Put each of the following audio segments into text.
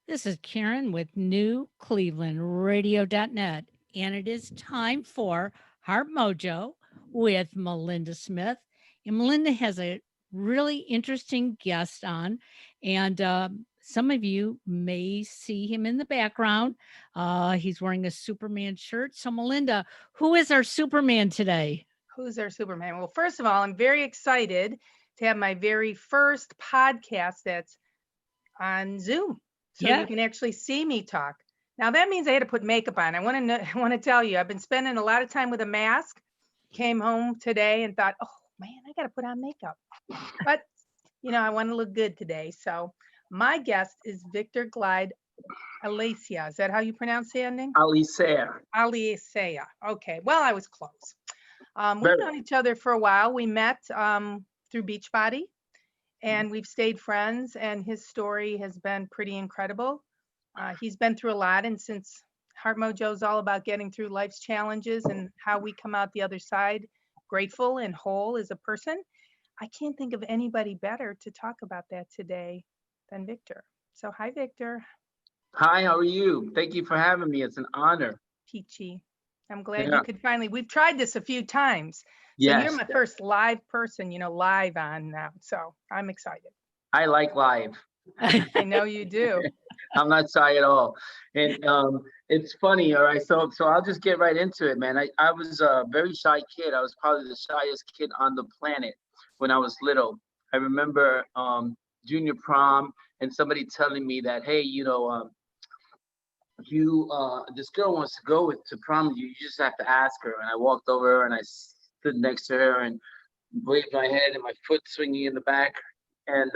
This is Karen with NewClevelandRadio.net, and it is time for Heart Mojo with Melinda Smith. And Melinda has a really interesting guest on, and some of you may see him in the background. He's wearing a Superman shirt. So, Melinda, who is our Superman today? Who's our Superman? Well, first of all, I'm very excited to have my very first podcast that's on Zoom, so Yeah. you can actually see me talk. Now that means I had to put makeup on. I want to I want to tell you, I've been spending a lot of time with a mask. Came home today and thought, oh man, I got to put on makeup. But I want to look good today. So my guest is Victor Glyde Alicea. Is that how you pronounce the ending? Alicea. Alicea. Okay. Well, I was close. We've Very. known each other for a while. We met through Beachbody, and we've stayed friends. And his story has been pretty incredible. He's been through a lot, and since Heart Mojo is all about getting through life's challenges and how we come out the other side grateful and whole as a person, I can't think of anybody better to talk about that today than Victor. So, hi, Victor. Hi, how are you? Thank you for having me. It's an honor. Peachy. I'm glad you Yeah. could finally. We've tried this a few times. So you're Yes, my first live person, live on now. So I'm excited. I like live. I know you do. I'm not shy at all. And it's funny, all right. So I'll just get right into it, man. I was a very shy kid. I was probably the shyest kid on the planet when I was little. I remember junior prom and somebody telling me that, hey, you this girl wants to go with to prom with you. You just have to ask her. And I walked over and I stood next to her and waved my head and my foot swinging in the back. And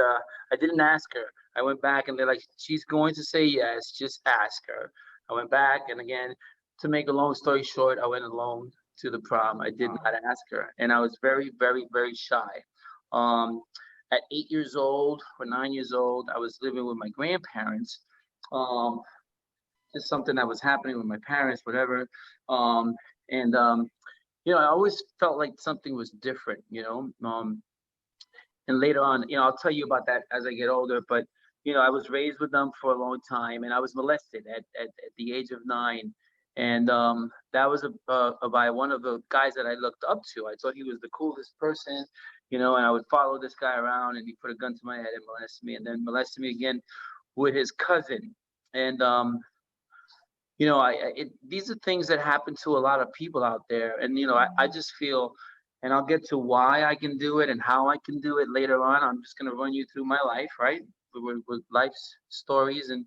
I didn't ask her. I went back and they're like, she's going to say yes. Just ask her. I went back and again, to make a long story short, I went alone to the prom. I did Oh, not ask her, and I was very, very, very shy. Um, at 8 years old or 9 years old, I was living with my grandparents. Um, just something that was happening with my parents, whatever. Um, and I always felt like something was different. And later on, I'll tell you about that as I get older. But I was raised with them for a long time, and I was molested at the age of 9, and that was by one of the guys that I looked up to. I thought he was the coolest person, and I would follow this guy around, and he put a gun to my head and molested me, and then molested me again with his cousin. And these are things that happen to a lot of people out there, and I just feel, and I'll get to why I can do it and how I can do it later on. I'm just going to run you through my life, right, with life's stories, and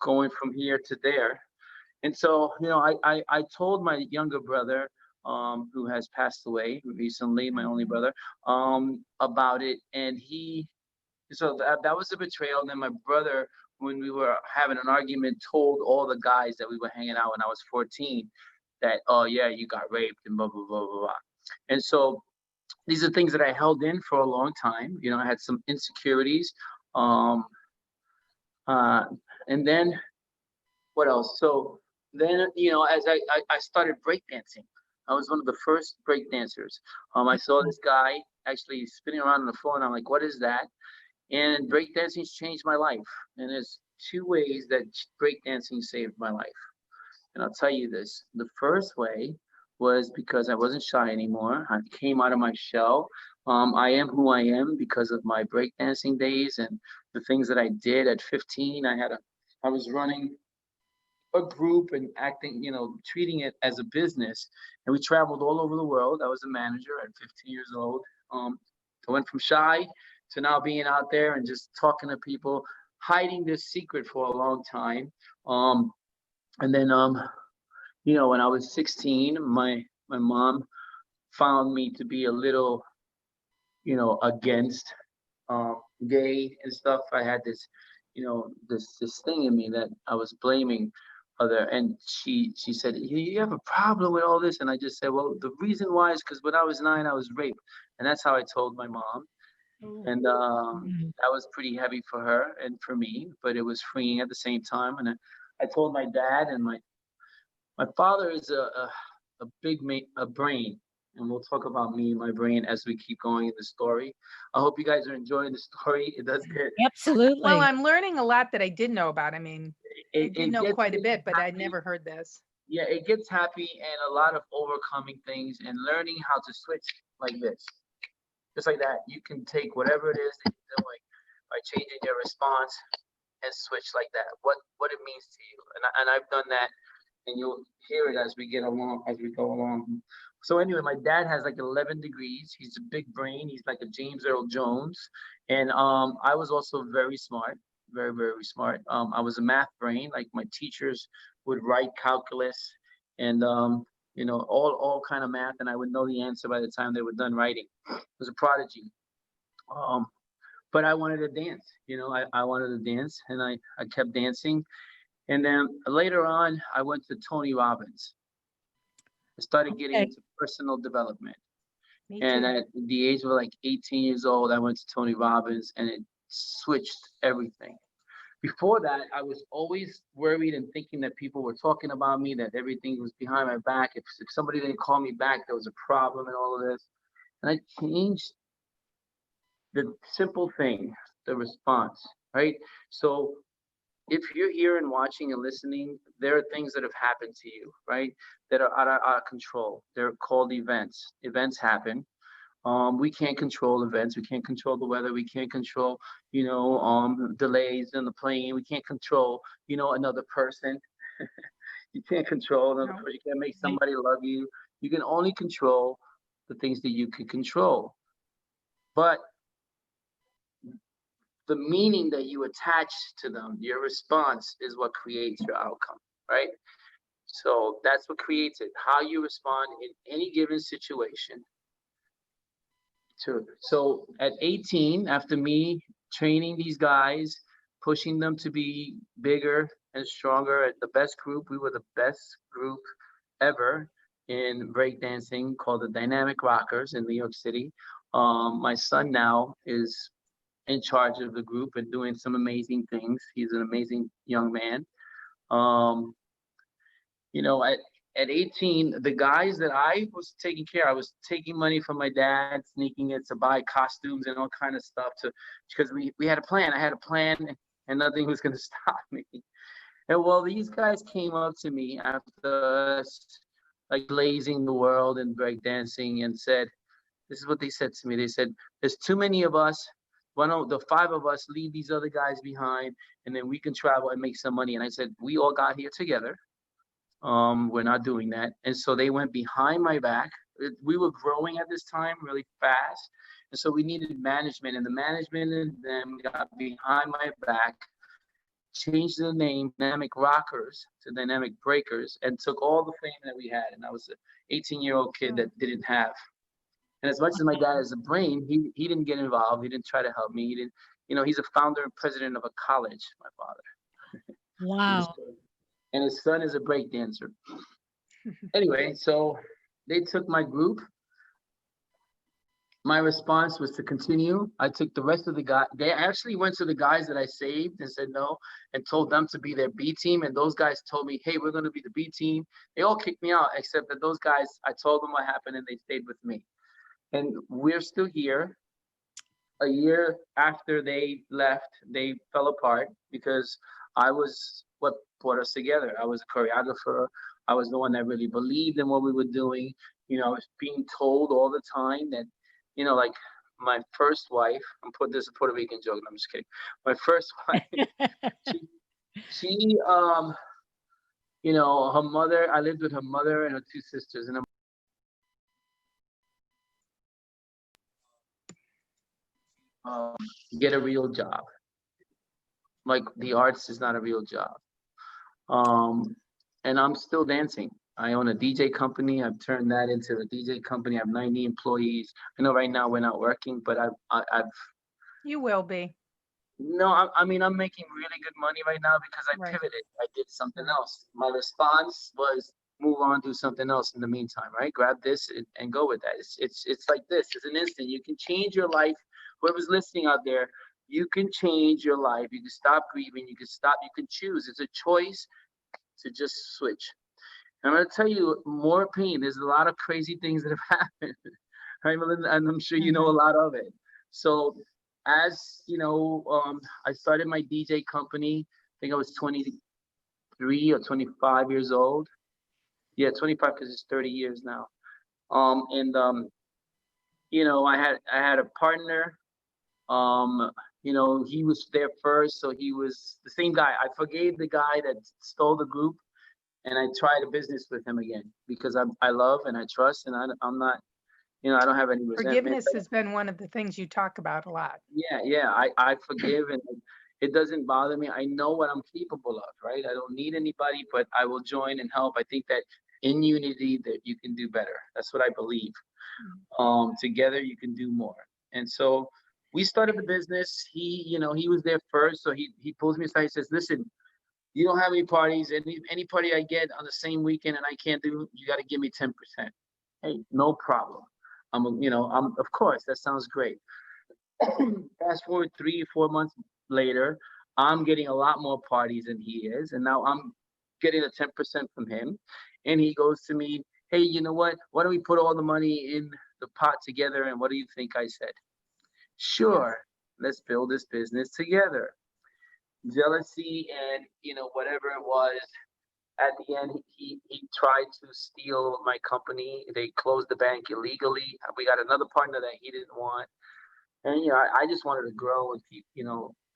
going from here to there. And so I told my younger brother, who has passed away recently, my only mhm. brother, about it, and that was a betrayal. And then my brother, when we were having an argument, told all the guys that we were hanging out when I was 14 that, oh yeah, you got raped and blah blah blah blah blah. And so these are things that I held in for a long time. I had some insecurities. Um, uh, and then what else? So then, as I started breakdancing, I was one of the first break dancers. I saw this guy actually spinning around on the floor, and I'm like, what is that? And breakdancing's changed my life. And there's two ways that breakdancing saved my life. And I'll tell you this. The first way was because I wasn't shy anymore. I came out of my shell. I am who I am because of my breakdancing days and the things that I did at 15. I was running a group and acting, treating it as a business. And we traveled all over the world. I was a manager at 15 years old. I went from shy to now being out there and just talking to people, hiding this secret for a long time. Um, and then, when I was 16, my mom found me to be a little, against gay and stuff. I had this thing in me that I was blaming other, and she said, you have a problem with all this? And I just said, well, the reason why is because when I was 9, I was raped, and that's how I told my mom. Ooh. And Mhm. that was pretty heavy for her and for me, but it was freeing at the same time. And I told my dad, and my father is a big a brain. and we'll talk about me and my brain as we keep going in the story. I hope you guys are enjoying the story. It does get Well, Absolutely. I'm learning a lot that I did know about. I mean, I did know gets quite a me bit, but I'd happy. never heard this. Yeah, it gets happy and a lot of overcoming things and learning how to switch like this. Just like that. You can take whatever it is that you're doing by changing your response and switch like that. What it means to you. And I've done that, and you'll hear it as we get along, as we go along. So anyway, my dad has like 11 degrees. He's a big brain. He's like a James Earl Jones. And I was also very smart, very, very smart. I was a math brain. Like my teachers would write calculus and all kind of math, and I would know the answer by the time they were done writing. I was a prodigy. Um, but I wanted to dance, I wanted to dance, and I kept dancing. And then later on, I went to Tony Robbins. I started getting Okay. into personal development. Me And too. at the age of like 18 years old, I went to Tony Robbins, and it switched everything. Before that, I was always worried and thinking that people were talking about me, that everything was behind my back. If somebody didn't call me back, there was a problem and all of this. And I changed the simple thing, the response, right? So if you're here and watching and listening, there are things that have happened to you, right? That are out of our control. They're called events. Events happen. We can't control events. We can't control the weather. We can't control, delays in the plane. We can't control, another person. You can't control another No. person. You can't make Right. somebody love you. You can only control the things that you can control. But the meaning that you attach to them, your response is what creates your outcome, right? So that's what creates it. How you respond in any given situation. So at 18, after me training these guys, pushing them to be bigger and stronger at the best group, we were the best group ever in breakdancing called the Dynamic Rockers in New York City. My son now is in charge of the group and doing some amazing things. He's an amazing young man. Um, you know, at at 18, the guys that I was taking care, I was taking money from my dad, sneaking it to buy costumes and all kind of stuff to because we had a plan. I had a plan and nothing was gonna stop me. And well, these guys came up to me after us like blazing the world and breakdancing and said, this is what they said to me. They said, there's too many of us. Why don't the five of us leave these other guys behind and then we can travel and make some money? And I said, we all got here together. We're not doing that. And so they went behind my back. We were growing at this time really fast. And so we needed management. And the management and them got behind my back, changed the name Dynamic Rockers to Dynamic Breakers, and took all the fame that we had. And I was an 18-year-old kid that didn't have. And as much as my dad has a brain, he didn't get involved. He didn't try to help me. He didn't, he's a founder and president of a college, my father. Wow. And his son is a break dancer. Anyway, so they took my group. My response was to continue. I took the rest of the guys. They actually went to the guys that I saved and said no and told them to be their B team. And those guys told me, hey, we're going to be the B team. They all kicked me out, except that those guys, I told them what happened and they stayed with me. And we're still here. A year after they left, they fell apart because I was what brought us together. I was a choreographer. I was the one that really believed in what we were doing. I was being told all the time that, like my first wife, this is a Puerto Rican joke, I'm just kidding. My first wife, she her mother, I lived with her mother and her two sisters, and get a real job. Like the arts is not a real job. And I'm still dancing. I own a DJ company. I've turned that into a DJ company. I have 90 employees. I know right now we're not working, but I've You will be. no, I mean, I'm making really good money right now because I Right. pivoted. I did something else. My response was move on, do something else in the meantime, right? Grab this and go with that. It's like this. It's an instant. You can change your life. Whoever's listening out there, you can change your life. You can stop grieving. You can choose. It's a choice to just switch. I'm gonna tell you more pain. There's a lot of crazy things that have happened, right, Melinda? And I'm sure you know a Mhm. lot of it. So, as you know, I started my DJ company. I think I was 23 or 25 years old. Yeah, 25 because it's 30 years now. And I had a partner. Um, he was there first, so he was the same guy. I forgave the guy that stole the group, and I tried a business with him again because I love and I trust, and I'm not, I don't have any resentment. Forgiveness has been one of the things you talk about a lot. Yeah, yeah, I forgive, and it doesn't bother me. I know what I'm capable of, right? I don't need anybody, but I will join and help. I think that in unity that you can do better. That's what I believe. Mm. Together you can do more. And so we started the business. He was there first, so he pulls me aside. He says, "Listen, you don't have any parties. Any party I get on the same weekend and I can't do, you got to give me 10%." Hey, no problem. I'm of course that sounds great. Fast forward 3 or 4 months later, I'm getting a lot more parties than he is, and now I'm getting the 10% from him. And he goes to me, "Hey, you know what? Why don't we put all the money in the pot together? And what do you think?" I said, Yes. "Sure, let's build this business together." Jealousy and whatever it was. At the end, he tried to steal my company. They closed the bank illegally. We got another partner that he didn't want. And I just wanted to grow and keep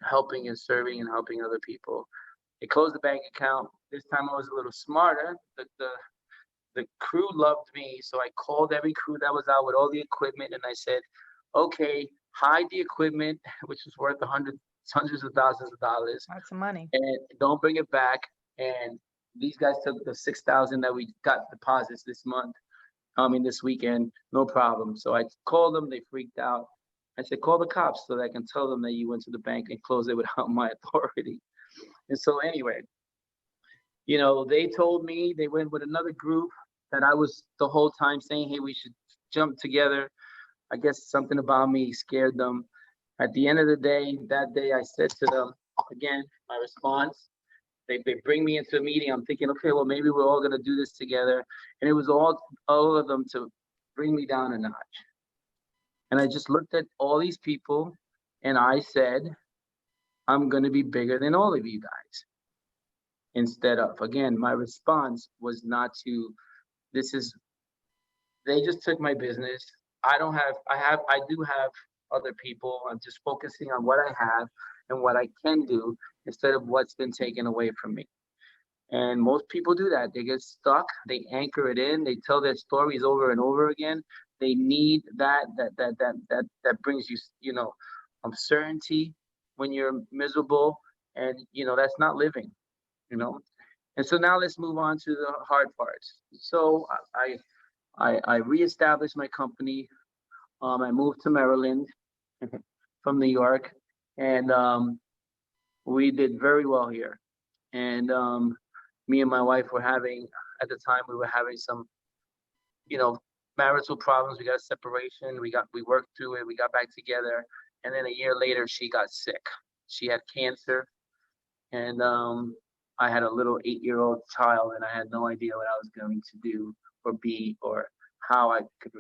helping and serving and helping other people. They closed the bank account. This time I was a little smarter. The crew loved me, so I called every crew that was out with all the equipment, and I said, "Okay, hide the equipment, which is worth hundreds of thousands of dollars, Lots of money. and don't bring it back." And these guys took the 6,000 that we got deposits this month. I mean, this weekend, no problem. So I called them. They freaked out. I said, "Call the cops so that I can tell them that you went to the bank and closed it without my authority." And so anyway, they told me they went with another group that I was the whole time saying, "Hey, we should jump together." I guess something about me scared them. At the end of the day, that day I said to them, again, my response, they bring me into a meeting. I'm thinking, okay, well, maybe we're all going to do this together. And it was all of them to bring me down a notch. And I just looked at all these people and I said, "I'm going to be bigger than all of you guys." Instead of, again, my response was not to, this is, they just took my business. I do have other people. I'm just focusing on what I have and what I can do instead of what's been taken away from me. And most people do that. They get stuck, they anchor it in, they tell their stories over and over again. They need that brings you, certainty when you're miserable, and that's not living, you know. And so now let's move on to the hard parts. So I reestablished my company. I moved to Maryland from New York, and we did very well here. And me and my wife were having, at the time, we were having some, you know, marital problems. We got a separation. We worked through it. We got back together, and then a year later, she got sick. She had cancer, and I had a little 8-year-old child, and I had no idea what I was going to do or be or how I could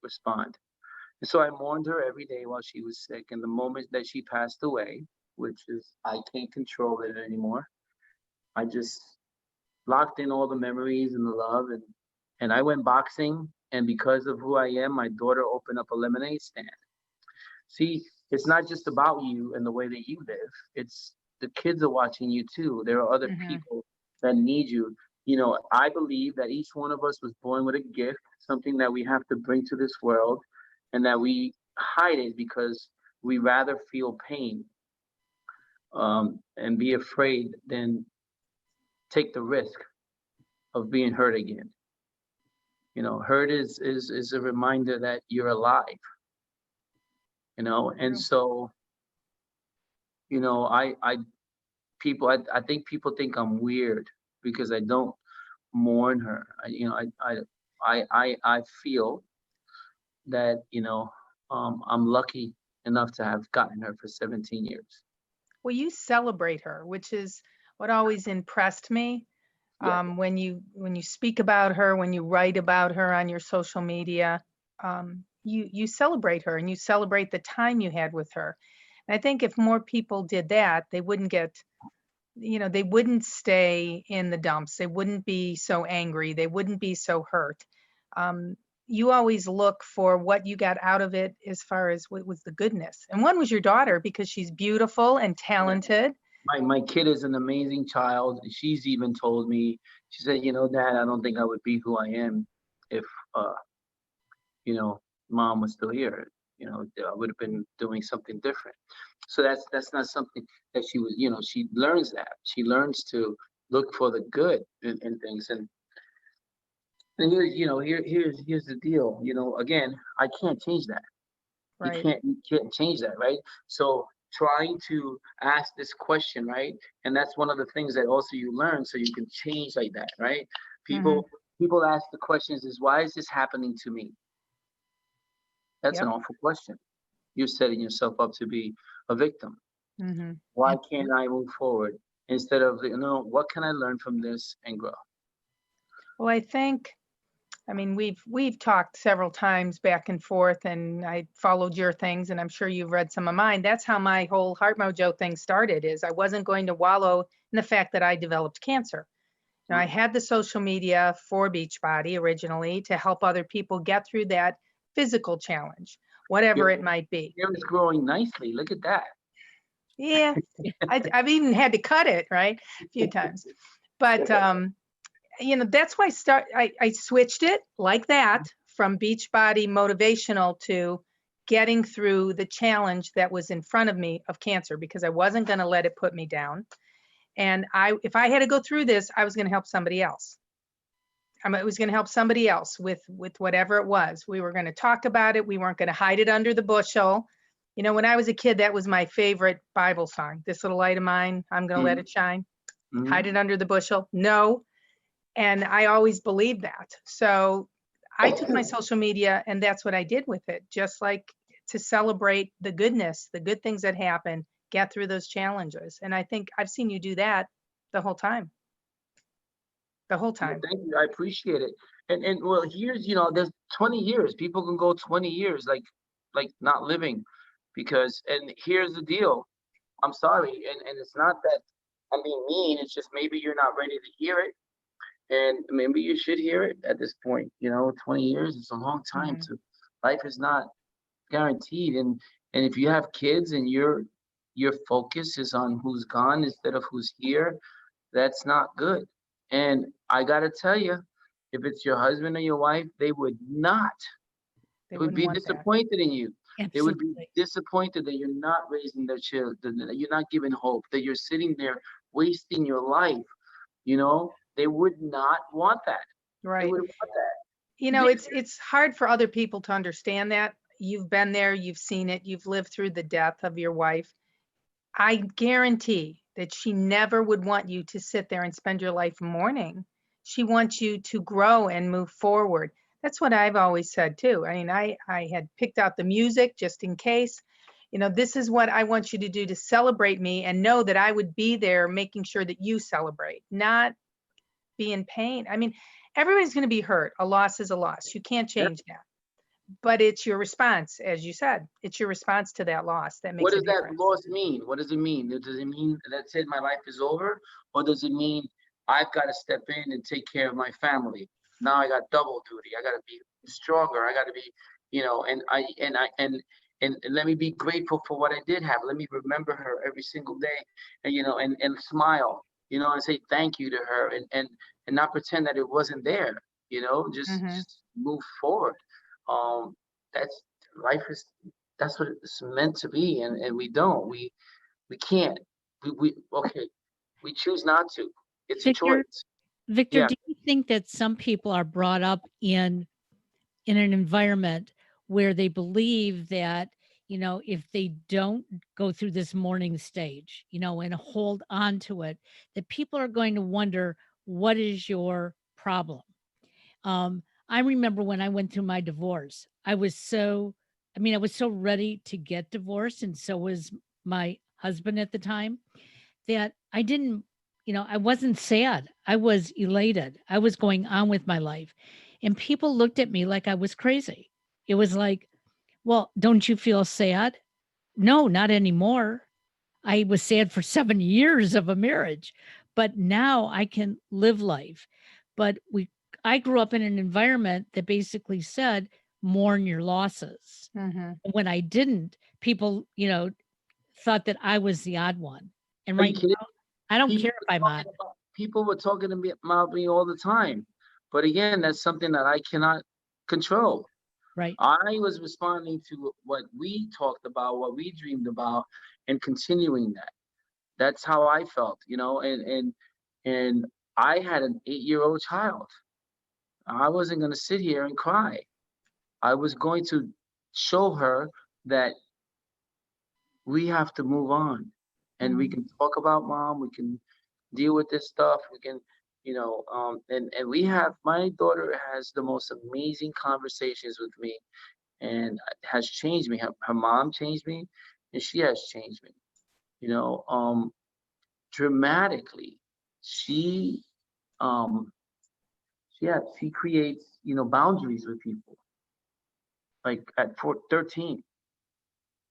respond. And so I mourned her every day while she was sick. And the moment that she passed away, which is I can't control it anymore, I just locked in all the memories and the love, and I went boxing. And because of who I am, my daughter opened up a lemonade stand. See, it's not just about you and the way that you live. It's the kids are watching you too. There are other Hmm. people that need you. I believe that each one of us was born with a gift, something that we have to bring to this world, and that we hide it because we rather feel pain and be afraid than take the risk of being hurt again. Hurt is a reminder that you're alive. And True. so I people I think people think I'm weird because I don't mourn her. I feel that I'm lucky enough to have gotten her for 17 years. Well, you celebrate her, which is what always impressed me. Yeah. When you speak about her, when you write about her on your social media, you celebrate her and you celebrate the time you had with her. And I think if more people did that, they wouldn't get, they wouldn't stay in the dumps. They wouldn't be so angry. They wouldn't be so hurt. Um, you always look for what you got out of it as far as what was the goodness. And one was your daughter because she's beautiful and talented. My kid is an amazing child. She's even told me, she said, Dad, I don't think I would be who I am if uh, you know, mom was still here. I would have been doing something different. So that's not something that she was, she learns that. She learns to look for the good in things. And here's the deal. Again, I can't change that. Right. You can't change that, right? So trying to ask this question, right? And that's one of the things that also you learn so you can change like that, right? Hmm. People ask the questions is, why is this happening to me? That's an Yep. awful question. You're setting yourself up to be a victim. Hmm. Why can't I move forward instead of, what can I learn from this and grow? Well, I mean, we've talked several times back and forth, and I followed your things, and I'm sure you've read some of mine. That's how my whole Heart Mojo thing started. Is I wasn't going to wallow in the fact that I developed cancer. Now, I had the social media for Beachbody originally to help other people get through that physical challenge, whatever Your it might be. hair is growing nicely. Look at that. Yeah, I've even had to cut it, right, a few times. But that's why I switched it like that from Beachbody motivational to getting through the challenge that was in front of me of cancer, because I wasn't going to let it put me down. And if I had to go through this, I was going to help somebody else. It was going to help somebody else with whatever it was. We were going to talk about it. We weren't going to hide it under the bushel. When I was a kid, that was my favorite Bible song. This little light of mine, I'm going to let Mhm, it shine. mhm. Hide it under the bushel. No. And I always believed that. So I took my social media and that's what I did with it, just like to celebrate the goodness, the good things that happen, get through those challenges. And I think I've seen you do that the whole time, the whole Well, time. thank you. I appreciate it. And well, here's, there's 20 years. People can go 20 years like not living because, and here's the deal. I'm sorry. And it's not that I'm being mean. It's just maybe you're not ready to hear it. And maybe you should hear it at this point. 20 years is a long time Hmm. to, life is not guaranteed. And if you have kids and your focus is on who's gone instead of who's here, that's not good. And I gotta tell you, if it's your husband or your wife, they would not. They They would wouldn't be want that. disappointed in you. They would be Absolutely. disappointed that you're not raising their children, that you're not giving hope, that you're sitting there wasting your life. They would not want that. They Right. would want that. It's hard for other people to understand that. You've been there, you've seen it, you've lived through the death of your wife. I guarantee that she never would want you to sit there and spend your life mourning. She wants you to grow and move forward. That's what I've always said too. I mean, I had picked out the music just in case. This is what I want you to do to celebrate me and know that I would be there making sure that you celebrate, not be in pain. I mean, everybody's going to be hurt. A loss is a loss. You can't Yeah. change that. But it's your response, as you said, it's your response to that loss that What makes a does that difference. loss mean? What does it mean? Does it mean that's it, my life is over? Or does it mean I've got to step in and take care of my family? Now I got double duty. I got to be stronger. I got to be, and let me be grateful for what I did have. Let me remember her every single day and, and smile, and say thank you to her and not pretend that it wasn't there, Hmm. just move forward. Um, that's life is that's what it's meant to be, and we don't. We can't. We okay. We choose not to. It's a Victor, choice. Victor, Yeah. do you think that some people are brought up in an environment where they believe that, if they don't go through this mourning stage, and hold on to it, that people are going to wonder, what is your problem? I remember when I went through my divorce, I was so ready to get divorced, and so was my husband at the time, that I didn't I wasn't sad. I was elated. I was going on with my life. And people looked at me like I was crazy. It was like, well, don't you feel sad? No, not anymore. I was sad for 7 years of a marriage, but now I can live life. But I grew up in an environment that basically said, mourn your losses. Hmm. When I didn't, people, thought that I was the odd one. And Are you right kidding? now, I don't People care if I'm odd. people were talking to me about me all the time. But again, that's something that I cannot control. Right. I was responding to what we talked about, what we dreamed about, and continuing that. That's how I felt, and I had an 8-year-old child. I wasn't going to sit here and cry. I was going to show her that we have to move on, and we Hmm. can talk about mom. We can deal with this stuff. We can, and we have. My daughter has the most amazing conversations with me, and has changed me. Her mom changed me, and she has changed me. You know, dramatically. She um she creates, boundaries with people, like at 13,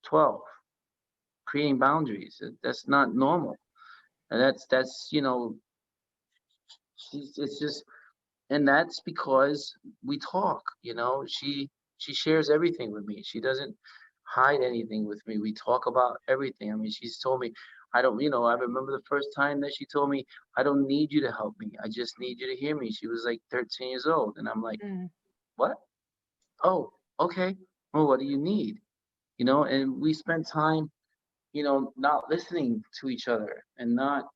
12, creating boundaries. That's not normal. And that's she's it's just and that's because we talk. She shares everything with me. She doesn't hide anything with me. We talk about everything. I mean, she's told me, I don't, I remember the first time that she told me, I don't need you to help me. I just need you to hear me. She was like 13 years old. And I'm like, Hmm. what? Oh, okay. Well, what do you need? And we spent time, not listening to each other, and not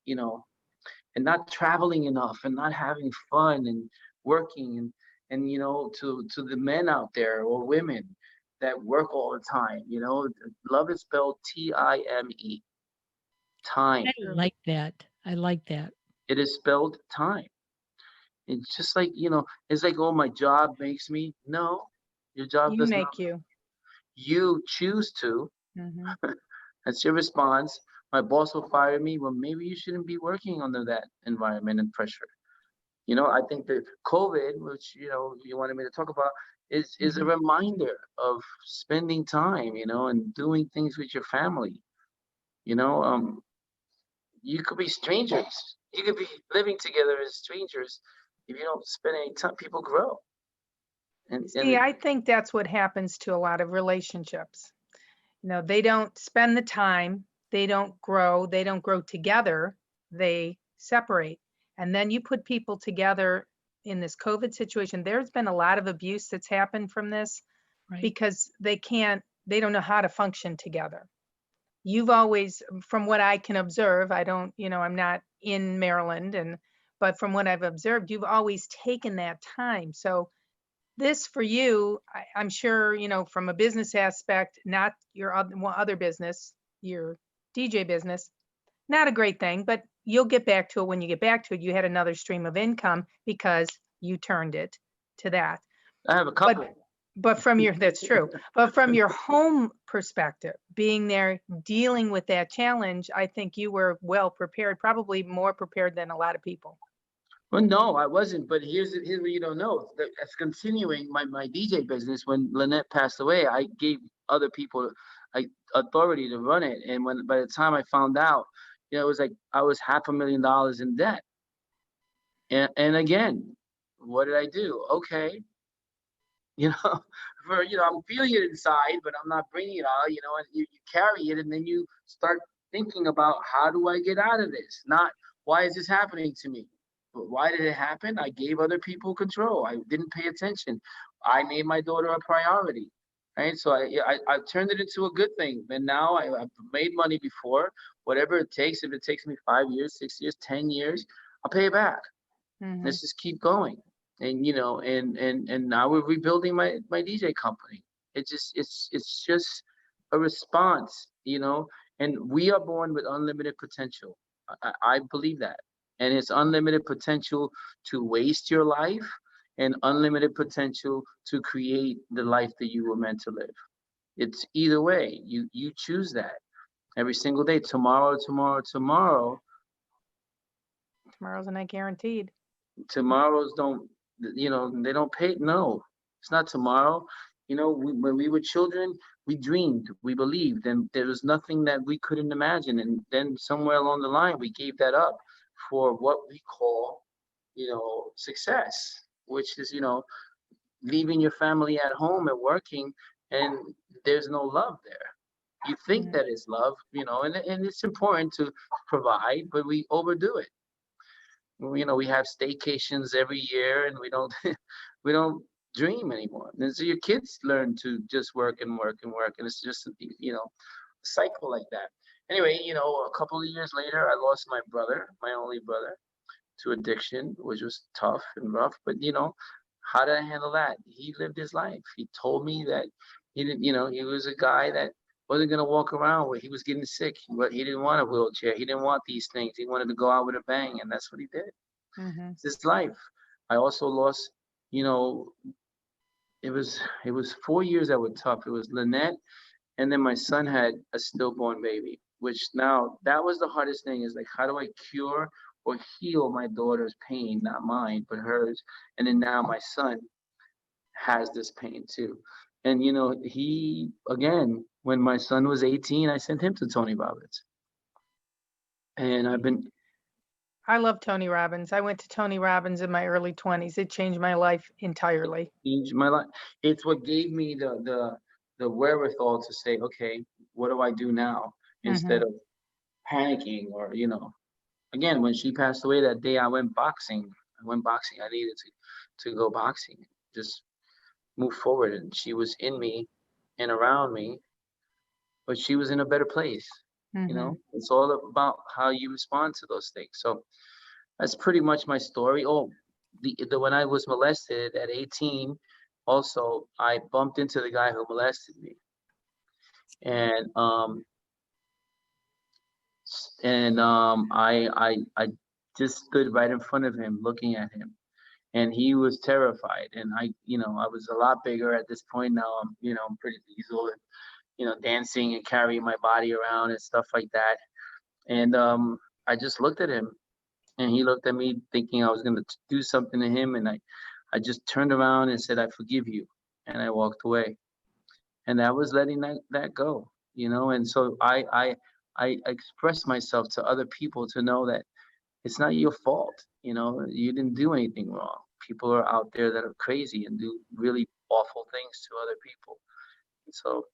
traveling enough, and not having fun, and working, and to the men out there or women that work all the time. Love is spelled Time, I time. True. like that. I like that. It is spelled time. It's just like, it's like, oh, my job makes me. No, your job You does not. make you. You choose to. Hmm. That's your response. My boss will fire me. Well, maybe you shouldn't be working under that environment and pressure. I think that COVID, which you wanted me to talk about, is a Hmm. reminder of spending time, and doing things with your family. You know, um, you could be strangers. You could be living together as strangers. If you don't spend any time, people grow. And See, I think that's what happens to a lot of relationships. They don't spend the time, they don't grow together, they separate. And then you put people together in this COVID situation. There's been a lot of abuse that's happened from this Right. because they don't know how to function together. You've always, from what I can observe, I don't, I'm not in Maryland, but from what I've observed, you've always taken that time. So this for you, I'm sure, from a business aspect, not your other business, your DJ business, not a great thing, but you'll get back to it when you get back to it. You had another stream of income because you turned it to that. I have a But couple. that's true. But from your home perspective, being there, dealing with that challenge, I think you were well prepared, probably more prepared than a lot of people. Well, no, I wasn't. But here's what you don't know. That's continuing my DJ business. When Lynette passed away, I gave other people like authority to run it. And when by the time I found out, it was like I was $500,000 in debt. And again, what did I do? Okay, you know, I'm feeling it inside, but I'm not bringing it out. And you carry it, and then you start thinking about, how do I get out of this? Not, why is this happening to me? But why did it happen? I gave other people control. I didn't pay attention. I made my daughter a priority, right? So I turned it into a good thing. And now I've made money before. Whatever it takes, if it takes me 5 years, 6 years, 10 years, I'll pay it back. Hmm. Let's just keep going. And now we're rebuilding my DJ company. It's just a response, and we are born with unlimited potential. I believe that. And it's unlimited potential to waste your life, and unlimited potential to create the life that you were meant to live. It's either way. You choose that every single day. Tomorrow, tomorrow, tomorrow. Tomorrow's not guaranteed. Tomorrows don't, they don't pay. No, it's not tomorrow. When we were children, we dreamed, we believed, and there was nothing that we couldn't imagine. And then somewhere along the line, we gave that up for what we call, success, which is, leaving your family at home and working, and there's no love there. You think Mm. that is love, and it's important to provide, but we overdo it. We have staycations every year, and we don't we don't dream anymore. And so your kids learn to just work and work and work, and it's just a cycle like that. Anyway, a couple of years later, I lost my brother, my only brother, to addiction, which was tough and rough. But how did I handle that? He lived his life. He told me that he didn't, he was a guy that wasn't gonna walk around where he was getting sick. But he didn't want a wheelchair. He didn't want these things. He wanted to go out with a bang, and that's what he did. Mhm. It's his life. I also lost, you know, it was 4 years that were tough. It was Lynette, and then my son had a stillborn baby, which now that was the hardest thing, is like, how do I cure or heal my daughter's pain, not mine, but hers? And then now my son has this pain too. And he, again, when my son was 18, I sent him to Tony Robbins. And I've been I love Tony Robbins. I went to Tony Robbins in my early 20s. It changed my life entirely. changed my life. It's what gave me the wherewithal to say, okay, what do I do now? Instead Mhm. of panicking, or again, when she passed away that day, I went boxing. I needed to go boxing, just move forward. And she was in me and around me, but she was in a better place. Mhm. It's all about how you respond to those things. So that's pretty much my story. Oh, the when I was molested at 18, also I bumped into the guy who molested me, and I just stood right in front of him, looking at him, and he was terrified. And I was a lot bigger at this point. Now I'm pretty easily, dancing and carrying my body around and stuff like that. And I just looked at him, and he looked at me, thinking I was going to do something to him. And I just turned around and said, I forgive you. And I walked away. And that was letting that go, And so I expressed myself to other people to know that it's not your fault. You didn't do anything wrong. People are out there that are crazy and do really awful things to other people. And so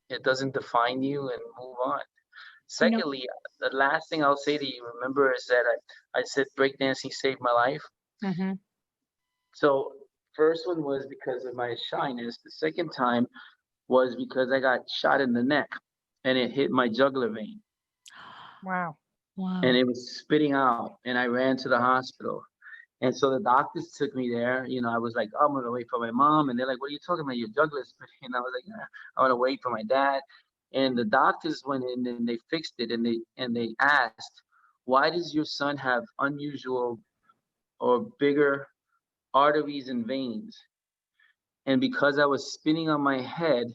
it doesn't define you, and move on. You know, Secondly, the last thing I'll say to you, remember, is that I said breakdancing saved my life. Mhm. So first one was because of my shyness. The second time was because I got shot in the neck, and it hit my jugular vein, Wow. and wow. it was spitting out, and I ran to the hospital. And so the doctors took me there. I was like, I'm gonna wait for my mom, and they're like, what are you talking about? Your jugular spitting. And I was like, nah, I want to wait for my dad. And the doctors went in and they fixed it, and they asked, why does your son have unusual or bigger arteries and veins? And because I was spinning on my head,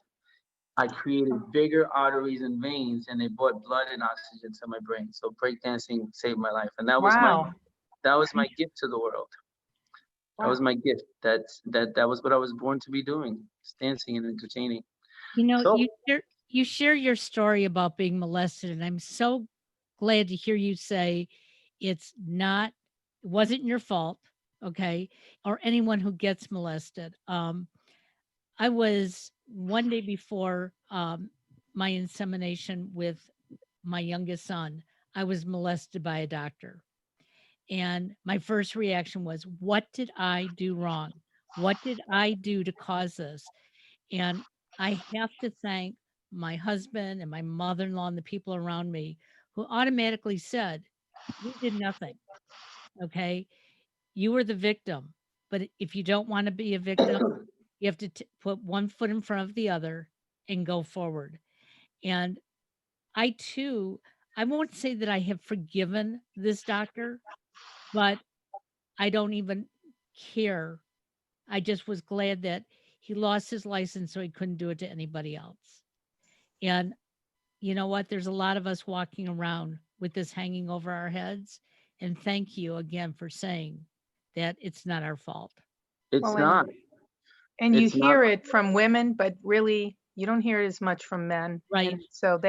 I created bigger arteries and veins, and they brought blood and oxygen to my brain. So breakdancing saved my life, and Wow. that was my gift to the world. That was Wow. my gift. That was what I was born to be doing, is dancing and entertaining. You know, So you share your story about being molested, and I'm so glad to hear you say it wasn't your fault, okay, or anyone who gets molested. I was one day before my insemination with my youngest son, I was molested by a doctor. And my first reaction was, what did I do wrong? What did I do to cause this? And I have to thank my husband and my mother in law and the people around me who automatically said, you did nothing. Okay. You were the victim. But if you don't want to be a victim, you have to put one foot in front of the other and go forward. And I too, I won't say that I have forgiven this doctor, but I don't even care. I just was glad that he lost his license so he couldn't do it to anybody else. And you know what? There's a lot of us walking around with this hanging over our heads, And thank you again for saying that it's not our fault. It's Well, not. and you It's not. hear it from women, but really you don't hear it as much from men. Right. And so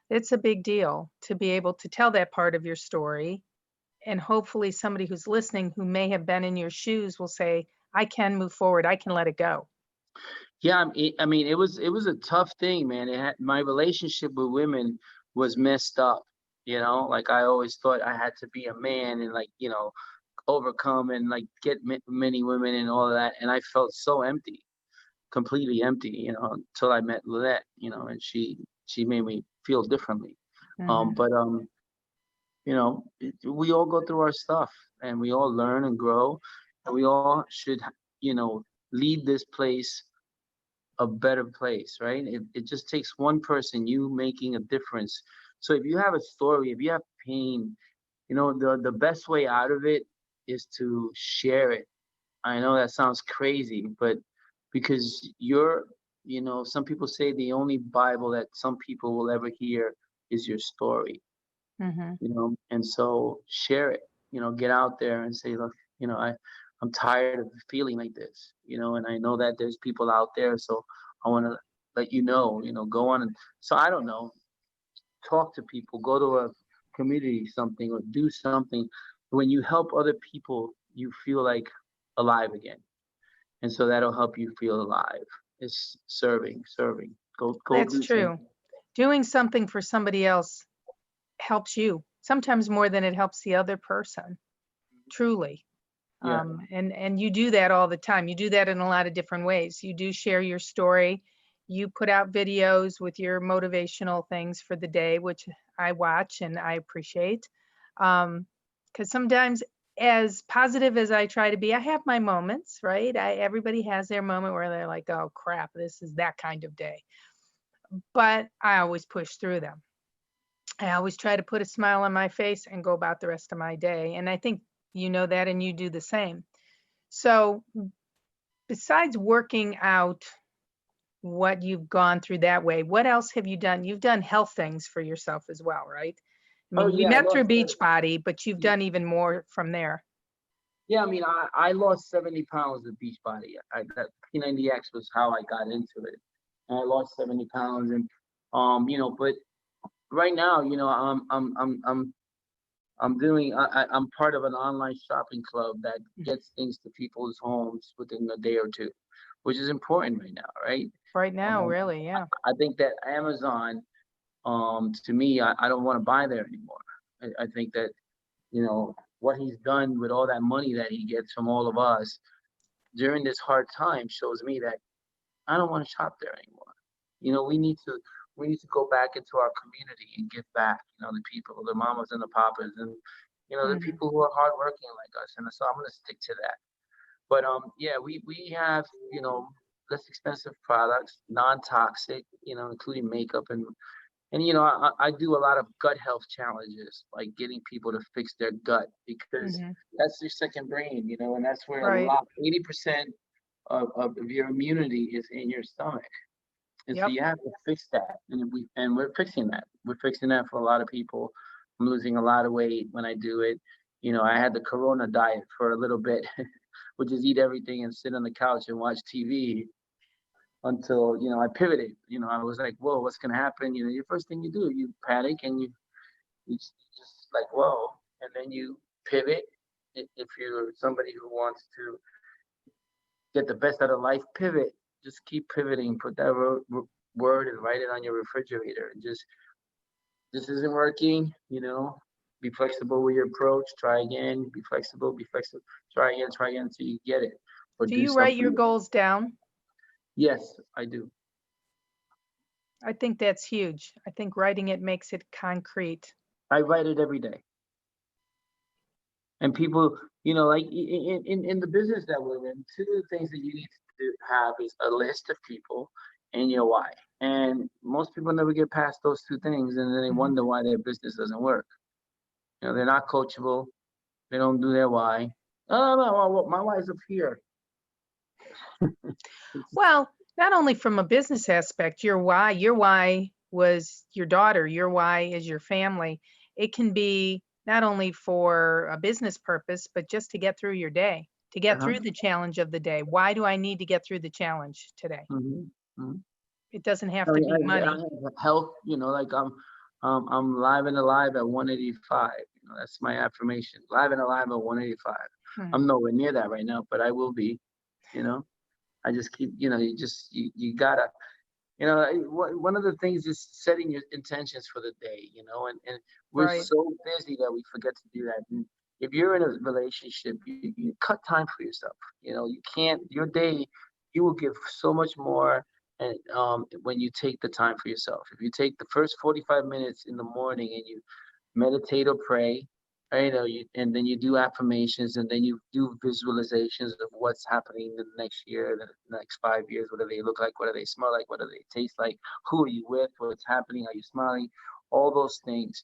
it's a big deal to be able to tell that part of your story. And hopefully somebody who's listening who may have been in your shoes will say, I can move forward. I can let it go. Yeah, I mean, it was a tough thing, man. My relationship with women was messed up. Like I always thought I had to be a man and like overcome and like get many women and all of that, and I felt so empty, completely empty. Until I met Lynette. And she made me feel differently. Mhm. But we all go through our stuff, and we all learn and grow, and we all should leave this place a better place, right? It just takes one person, you making a difference. So if you have a story, if you have pain, the best way out of it is to share it. I know that sounds crazy, but because some people say the only Bible that some people will ever hear is your story. Mhm. And so share it. Get out there and say, look, I'm tired of feeling like this. And I know that there's people out there, so I want to let go on. And so I don't know, talk to people, go to a community, something, or do something. When you help other people, you feel like alive again. And so that'll help you feel alive. It's serving. Go That's do something. true. Doing something for somebody else helps you sometimes more than it helps the other person, truly. Yeah. And you do that all the time. You do that in a lot of different ways. You do share your story. You put out videos with your motivational things for the day, which I watch and I appreciate. Because sometimes, as positive as I try to be, I have my moments, right? Everybody has their moment where they're like, oh crap, this is that kind of day. But I always push through them. I always try to put a smile on my face and go about the rest of my day. And I think you know that and you do the same. So besides working out what you've gone through that way, what else have you done? You've done health things for yourself as well, right? I Oh mean, we yeah, I met through lost. Beachbody, but you've done even more from there. Yeah, I mean, I lost 70 pounds at Beachbody. That P90X was how I got into it. And I lost 70 pounds, and but right now, I'm doing. I'm part of an online shopping club that gets things to people's homes within a day or two, which is important right now, right? Right now, Um, really, yeah. I think that Amazon, to me, I don't want to buy there anymore. I think that what he's done with all that money that he gets from all of us during this hard time shows me that I don't want to shop there anymore. We need to go back into our community and give back, the people, the mamas and the papas, and the Mhm. people who are hardworking like us. And so I'm gonna stick to that. But yeah, we have less expensive products, non-toxic, including makeup and I do a lot of gut health challenges, like getting people to fix their gut because Mhm. that's your second brain, and that's where Right. 80% of your immunity is in your stomach. And so Yep. you have to fix that. And we're fixing that. We're fixing that for a lot of people. I'm losing a lot of weight when I do it. I had the Corona diet for a little bit, which is eat everything and sit on the couch and watch TV until I pivoted. I was like, whoa, what's gonna happen? Your first thing you do, you panic and you just like, whoa, and then you pivot. If you're somebody who wants to get the best out of life, pivot. Just keep pivoting. Put that word and write it on your refrigerator. And just this isn't working. Be flexible with your approach. Try again. Be flexible. Be flexible. Try again until you get it, or Do do you write your something. goals down? Yes, I do. I think that's huge. I think writing it makes it concrete. I write it every day. And people, like in the business that we're in, two of the things that you need to have is a list of people and your why. And most people never get past those two things, and then they Mhm. wonder why their business doesn't work. They're not coachable. They don't do their why. Oh no, my why's up here. Well, not only from a business aspect, your why was your daughter, your why is your family. It can be not only for a business purpose, but just to get through your day, to get Uh-huh. through the challenge of the day. Why do I need to get through the challenge today? Mhm. Mhm. It doesn't have I to mean, be I money. have health, like I'm live and alive at 185. That's my affirmation. Live and alive at 185. Hmm. I'm nowhere near that right now, but I will be. You know, I just keep. You gotta. One of the things is setting your intentions for the day. And we're Right. so busy that we forget to do that. And if you're in a relationship, you cut time for yourself. You can't. Your day, you will give so much more. And when you take the time for yourself, if you take the first 45 minutes in the morning and you meditate or pray, and then you do affirmations, and then you do visualizations of what's happening in the next year, the next 5 years. What do they look like? What do they smell like? What do they taste like? Who are you with? What's happening? Are you smiling? All those things.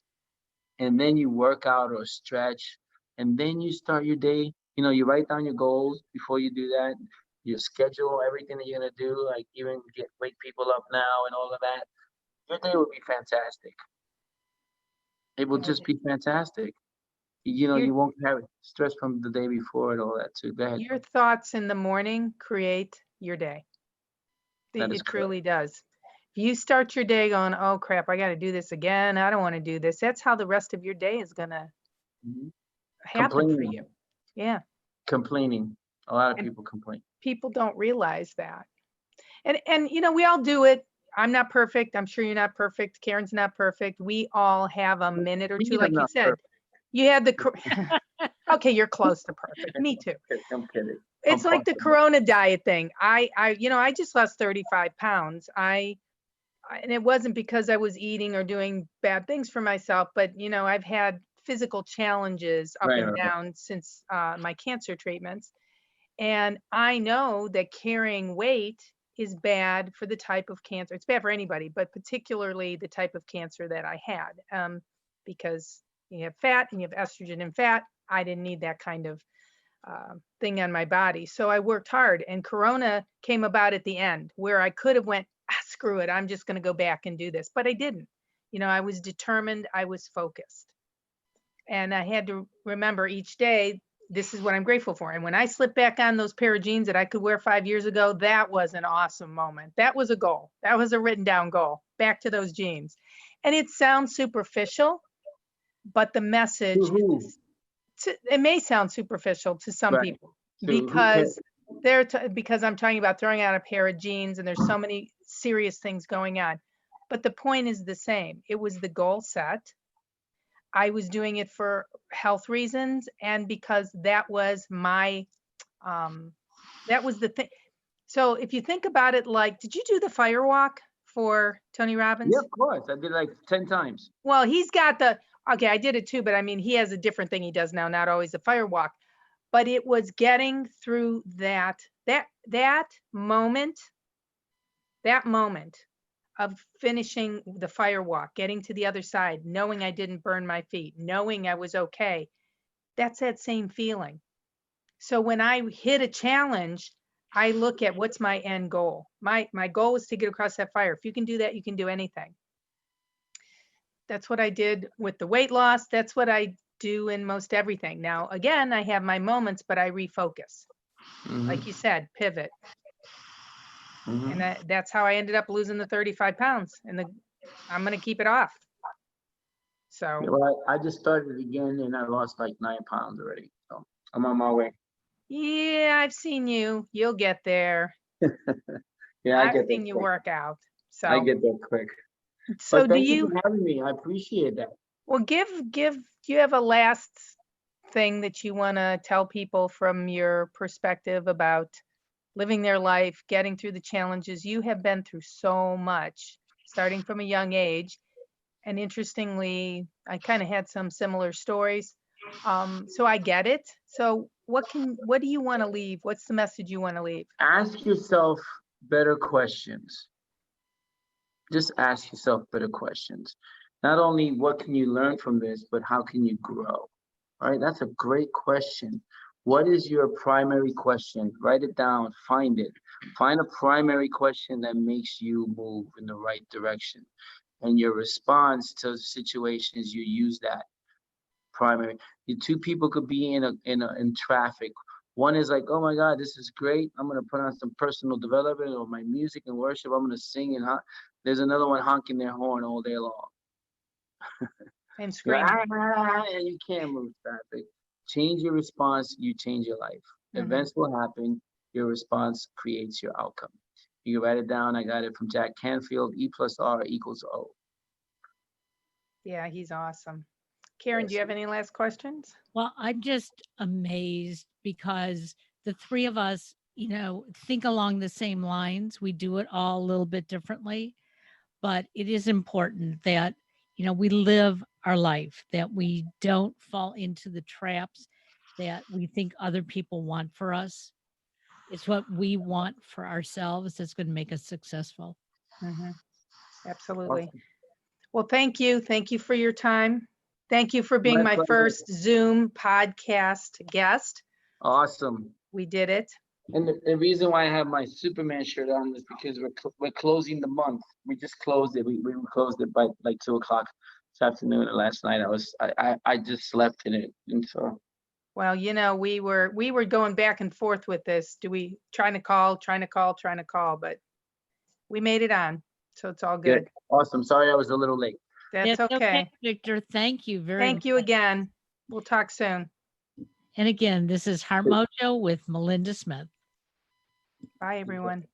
And then you work out or stretch, and then you start your day. You write down your goals before you do that. You schedule everything that you're gonna do, like even wake people up now and all of that. Your day will be fantastic. It will just be fantastic. Your You won't have stress from the day before and all that too. Go ahead. your thoughts in the morning create your day. That is It correct. truly does. If you start your day going, "Oh crap, I got to do this again. I don't want to do this." That's how the rest of your day is going to Mhm. happen for Complaining, you. Yeah. complaining. A lot of And people complain. people don't realize that. And we all do it. I'm not perfect. I'm sure you're not perfect. Karen's not perfect. We all have a minute or two, Me, I'm like you not said. perfect. You had the okay, you're close to perfect. Me too. I'm kidding. I'm It's like the functional. Corona diet thing. I just lost 35 pounds. And it wasn't because I was eating or doing bad things for myself, but I've had physical challenges up Right, and right, right. down since my cancer treatments. And I know that carrying weight is bad for the type of cancer. It's bad for anybody, but particularly the type of cancer that I had, because you have fat and you have estrogen and fat. I didn't need that kind of thing on my body. So I worked hard, and Corona came about at the end where I could have went, screw it, I'm just going to go back and do this, but I didn't. I was determined, I was focused, and I had to remember each day, this is what I'm grateful for. And when I slipped back on those pair of jeans that I could wear 5 years ago, that was an awesome moment. That was a goal. That was a written down goal. Back to those jeans. And it sounds superficial, but the message To who? is it may sound superficial to some Right. people To who cares? because because I'm talking about throwing out a pair of jeans and there's so many serious things going on. But the point is the same. It was the goal set. I was doing it for health reasons and because that was my that was the thing. So if you think about it, like, did you do the fire walk for Tony Yeah, Robbins? of course. I did like 10 times. Well, he's got okay, I did it too, but I mean, he has a different thing he does now, not always a fire walk. But it was getting through that moment, that moment of finishing the fire walk, getting to the other side, knowing I didn't burn my feet, knowing I was okay. That's that same feeling. So when I hit a challenge, I look at what's my end goal. My goal is to get across that fire. If you can do that, you can do anything. That's what I did with the weight loss. That's what I do in most everything. Now, again, I have my moments, but I refocus. Hmm. Like you said, pivot. And Hmm. that's how I ended up losing the 35 pounds. And I'm going to keep it off. Yeah, So, well, I just started again and I lost like 9 pounds already. So I'm on my way. yeah, I've seen you. You'll get there. Yeah, I I've get there seen you quick. work out. I So, get there quick. so But do thank you you, for having me. I appreciate that. well, do you have a last thing that you want to tell people from your perspective about living their life, getting through the challenges? You have been through so much, starting from a young age. And interestingly, I kind of had some similar stories. So I get it. So what do you want to leave? What's the message you want to leave? Ask yourself better questions. Just ask yourself better questions. Not only what can you learn from this, but how can you grow? All right, that's a great question. What is your primary question? Write it down, find it. Find a primary question that makes you move in the right direction. And your response to situations, you use that. primary. The two people could be in traffic. One is like, oh my God, this is great. I'm gonna put on some personal development or my music and worship. I'm gonna sing and there's another one honking their horn all day long. And You're like, screaming. and you can't move traffic. Change your response, you change your life. Mhm. Events will happen. Your response creates your outcome. You can write it down. I got it from Jack Canfield. E+R=O. Yeah, he's awesome. Karen, do you have any last questions? Well, I'm just amazed because the three of us, think along the same lines. We do it all a little bit differently, but it is important that, we live our life, that we don't fall into the traps that we think other people want for us. It's what we want for ourselves that's going to make us successful. Mhm. Absolutely. Well, thank you. Thank you for your time. Thank you for being My my pleasure. first Zoom podcast guest. Awesome. We did it. And the reason why I have my Superman shirt on is because we're closing the month. We just closed it. We closed it by like 2 o'clock this afternoon. And last night I just slept in it. And so Well, we were going back and forth with this. Do we trying to call, but we made it on. So it's all good. awesome. Sorry I was a little late. That's It's okay. Victor. Thank you very Thank you much. again. We'll talk soon. And again, this is Heart Mojo with Melinda Smith. Bye, everyone.